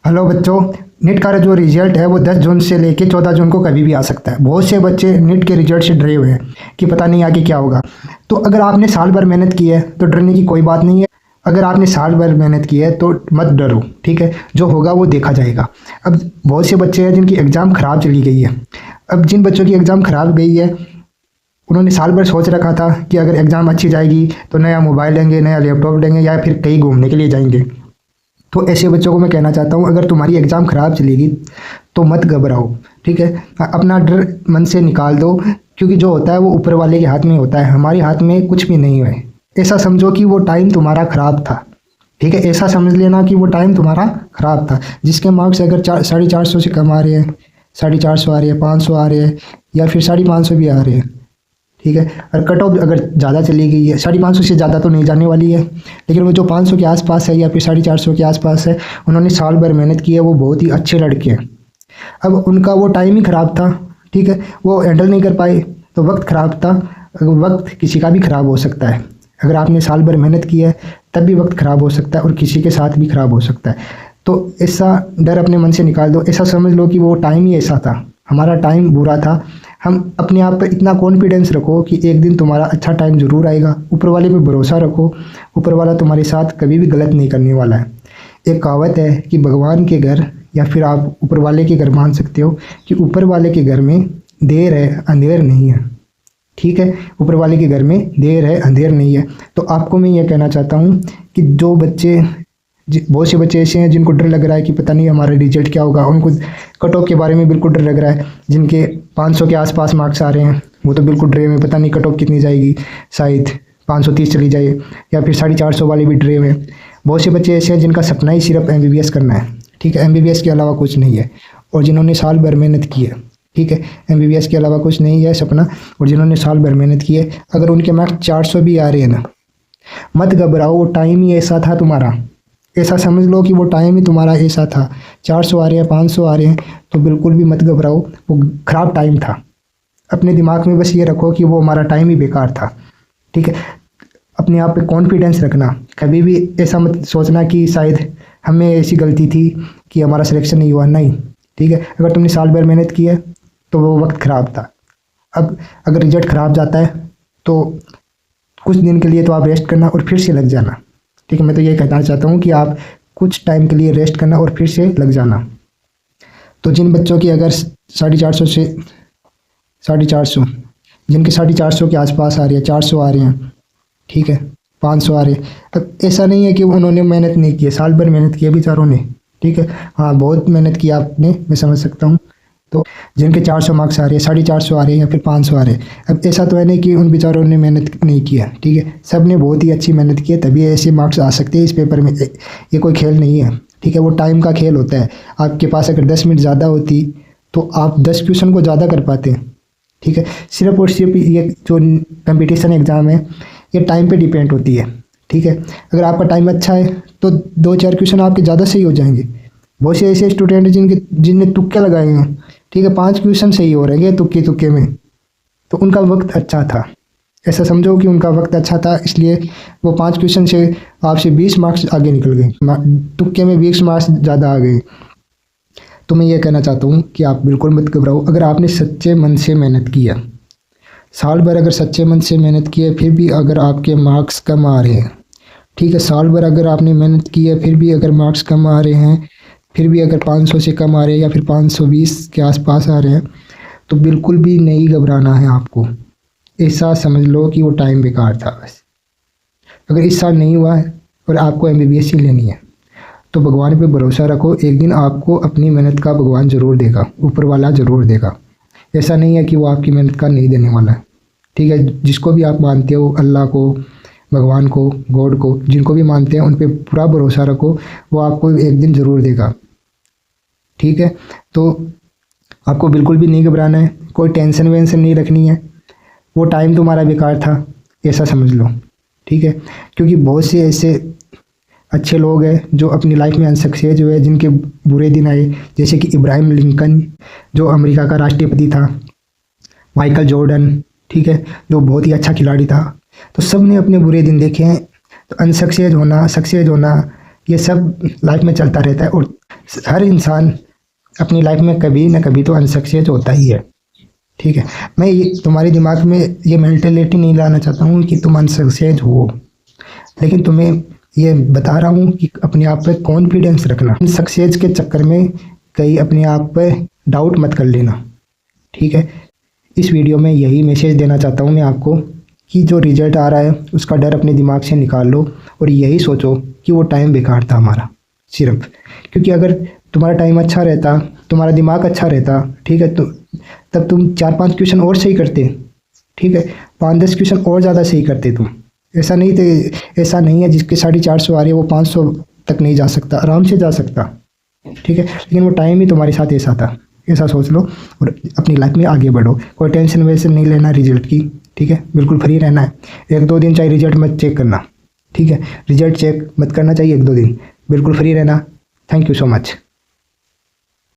Hello बच्चों। NEET का जो रिजल्ट है वो 10 जून से लेके 14 जून को कभी भी आ सकता है। बहुत से बच्चे नीट के रिजल्ट से डरे हुए हैं कि पता नहीं आगे क्या होगा। तो अगर आपने साल भर मेहनत की है तो डरने की कोई बात नहीं है। अगर आपने साल भर मेहनत की है तो मत डरो, ठीक है। जो होगा वो देखा जाएगा। अब बहुत से बच्चे हैं जिनकी एग्ज़ाम ख़राब चली गई है। अब जिन बच्चों की एग्ज़ाम ख़राब गई है उन्होंने साल भर सोच रखा था कि अगर एग्ज़ाम अच्छी जाएगी तो नया मोबाइल लेंगे, नया लैपटॉप लेंगे या फिर कहीं घूमने के लिए जाएंगे। तो ऐसे बच्चों को मैं कहना चाहता हूँ, अगर तुम्हारी एग्ज़ाम ख़राब चलेगी तो मत घबराओ, ठीक है। अपना डर मन से निकाल दो, क्योंकि जो होता है वो ऊपर वाले के हाथ में होता है, हमारे हाथ में कुछ भी नहीं है। ऐसा समझो कि वो टाइम तुम्हारा ख़राब था, ठीक है। ऐसा समझ लेना कि वो टाइम तुम्हारा ख़राब था। जिसके मार्क्स अगर 450 से कम आ रहे हैं, 450 आ रहे हैं, 500 आ रहे हैं या फिर 550 भी आ रहे हैं, ठीक है। और कट ऑफ अगर ज़्यादा चली गई है, 550 से ज़्यादा तो नहीं जाने वाली है, लेकिन वो जो 500 के आसपास है या फिर 450 के आसपास है, उन्होंने साल भर मेहनत की है, वो बहुत ही अच्छे लड़के हैं। अब उनका वो टाइम ही ख़राब था, ठीक है। वो हैंडल नहीं कर पाए तो वक्त ख़राब था। वक्त किसी का भी ख़राब हो सकता है। अगर आपने साल भर मेहनत की है तब भी वक्त ख़राब हो सकता है और किसी के साथ भी ख़राब हो सकता है। तो ऐसा डर अपने मन से निकाल दो। ऐसा समझ लो कि वो टाइम ही ऐसा था, हमारा टाइम बुरा था। हम अपने आप पर इतना कॉन्फिडेंस रखो कि एक दिन तुम्हारा अच्छा टाइम ज़रूर आएगा। ऊपर वाले पे भरोसा रखो, ऊपर वाला तुम्हारे साथ कभी भी गलत नहीं करने वाला है। एक कहावत है कि भगवान के घर, या फिर आप ऊपर वाले के घर मान सकते हो कि ऊपर वाले के घर में देर है अंधेर नहीं है, ठीक है। ऊपर वाले के घर में देर है अंधेर नहीं है। तो आपको मैं ये कहना चाहता हूँ कि जो बच्चे, बहुत से बच्चे ऐसे हैं जिनको डर लग रहा है कि पता नहीं हमारा रिजल्ट क्या होगा, उनको कट ऑफ के बारे में बिल्कुल डर लग रहा है। जिनके 500 के आसपास मार्क्स आ रहे हैं वो तो बिल्कुल डरे हुए, पता नहीं कट ऑफ कितनी जाएगी, शायद 530 चली जाए, या फिर 450 वाले भी डरे हुए। बहुत से बच्चे ऐसे हैं जिनका सपना ही सिर्फ MBBS करना है, ठीक है। MBBS के अलावा कुछ नहीं है, और जिन्होंने साल भर मेहनत की है, ठीक है। MBBS के अलावा कुछ नहीं है सपना, और जिन्होंने साल भर मेहनत की है। अगर उनके मार्क्स 400 भी आ रहे हैं ना, मत घबराओ, वो टाइम ही ऐसा था तुम्हारा। ऐसा समझ लो कि वो टाइम ही तुम्हारा ऐसा था। 400 आ रहे हैं, 500 आ रहे हैं तो बिल्कुल भी मत घबराओ, वो ख़राब टाइम था। अपने दिमाग में बस ये रखो कि वो हमारा टाइम ही बेकार था, ठीक है। अपने आप पे कॉन्फिडेंस रखना। कभी भी ऐसा मत सोचना कि शायद हमें ऐसी गलती थी कि हमारा सिलेक्शन नहीं हुआ, नहीं, ठीक है। अगर तुमने साल भर मेहनत की है तो वो वक्त ख़राब था। अब अगर रिजल्ट ख़राब जाता है तो कुछ दिन के लिए तो आप रेस्ट करना और फिर से लग जाना, ठीक है। मैं तो ये कहना चाहता हूँ कि आप कुछ टाइम के लिए रेस्ट करना और फिर से लग जाना। तो जिन बच्चों की अगर 450 से 450, जिनके 450 के आसपास आ रही है, 400 आ रहे हैं, ठीक है, 500 आ रहे हैं। अब ऐसा नहीं है कि उन्होंने मेहनत नहीं की है, साल भर मेहनत की है बेचारों ने, ठीक है। हाँ, बहुत मेहनत की आपने, मैं समझ सकता हूँ। तो जिनके 400 मार्क्स आ रहे हैं, 450 आ रहे हैं या फिर 500 आ रहे हैं, अब ऐसा तो है नहीं कि उन बेचारों ने मेहनत नहीं किया, ठीक है। सब ने बहुत ही अच्छी मेहनत की है, तभी ऐसे मार्क्स आ सकते हैं इस पेपर में। ये कोई खेल नहीं है, ठीक है। वो टाइम का खेल होता है। आपके पास अगर 10 मिनट ज़्यादा होती तो आप 10 क्वेश्चन को ज़्यादा कर पाते, ठीक है। सिर्फ और सिर्फ ये जो कंपटीशन एग्ज़ाम है ये टाइम पे डिपेंड होती है, ठीक है। अगर आपका टाइम अच्छा है तो 2-4 क्वेश्चन आपके ज़्यादा सही हो जाएंगे। बहुत से ऐसे स्टूडेंट जिनने तुक्के लगाए हैं, ठीक है, 5 क्वेश्चन सही हो रहे हैं तुक्के तुक्के में, तो उनका वक्त अच्छा था। ऐसा समझो कि उनका वक्त अच्छा था, इसलिए वो 5 क्वेश्चन से आपसे 20 मार्क्स आगे निकल गए, तुक्के में 20 मार्क्स ज़्यादा आ गए। तो मैं ये कहना चाहता हूँ कि आप बिल्कुल मत घबराओ। अगर आपने सच्चे मन से मेहनत की है, साल भर अगर सच्चे मन से मेहनत की है, फिर भी अगर आपके मार्क्स कम आ रहे हैं, ठीक है, साल भर अगर आपने मेहनत की है फिर भी अगर मार्क्स कम आ रहे हैं, फिर भी अगर 500 से कम आ रहे हैं या फिर 520 के आसपास आ रहे हैं, तो बिल्कुल भी नहीं घबराना है आपको। ऐसा समझ लो कि वो टाइम बेकार था बस। अगर इस साल नहीं हुआ है और आपको MBBS ही लेनी है तो भगवान पे भरोसा रखो, एक दिन आपको अपनी मेहनत का भगवान ज़रूर देगा, ऊपर वाला ज़रूर देगा। ऐसा नहीं है कि वो आपकी मेहनत का नहीं देने वाला है, ठीक है। जिसको भी आप मानते हो, अल्लाह को, भगवान को, गॉड को, जिनको भी मानते हैं उन पे पूरा भरोसा रखो, वो आपको एक दिन ज़रूर देगा, ठीक है। तो आपको बिल्कुल भी नहीं घबराना है, कोई टेंशन वेंशन नहीं रखनी है। वो टाइम तुम्हारा बेकार था ऐसा समझ लो, ठीक है। क्योंकि बहुत से ऐसे अच्छे लोग हैं जो अपनी लाइफ में अनसक्सेस हुए, जिनके बुरे दिन आए, जैसे कि इब्राहिम लिंकन जो अमेरिका का राष्ट्रपति था, माइकल जॉर्डन, ठीक है, जो बहुत ही अच्छा खिलाड़ी था। तो सब ने अपने बुरे दिन देखे हैं। तो अनसक्सेस होना, सक्सेस होना, ये सब लाइफ में चलता रहता है। और हर इंसान अपनी लाइफ में कभी ना कभी तो अनसक्सेस होता ही है, ठीक है। मैं ये तुम्हारे दिमाग में ये मेंटेलिटी नहीं लाना चाहता हूँ कि तुम अनसक्सेस हो, लेकिन तुम्हें ये बता रहा हूँ कि अपने आप पे कॉन्फिडेंस रखना। सक्सेस के चक्कर में कहीं अपने आप पे डाउट मत कर लेना, ठीक है। इस वीडियो में यही मैसेज देना चाहता हूँ मैं आपको कि जो रिजल्ट आ रहा है उसका डर अपने दिमाग से निकाल लो और यही सोचो कि वो टाइम बेकार था हमारा सिर्फ। क्योंकि अगर तुम्हारा टाइम अच्छा रहता, तुम्हारा दिमाग अच्छा रहता, ठीक है, तो तब तुम 4-5 क्वेश्चन और सही करते, ठीक है, 5-10 क्वेश्चन और ज़्यादा सही करते तुम। ऐसा नहीं है जिसके 450 आ रही है वो 500 तक नहीं जा सकता, आराम से जा सकता, ठीक है। लेकिन वो टाइम ही तुम्हारे साथ ऐसा था। ऐसा सोच लो और अपनी लाइफ में आगे बढ़ो। कोई टेंशन वैसे नहीं लेना रिजल्ट की, ठीक है, बिल्कुल फ्री रहना है। 1-2 दिन चाहे रिजल्ट मत चेक करना, ठीक है, रिजल्ट चेक मत करना चाहिए 1-2 दिन, बिल्कुल फ्री रहना। Thank you so much.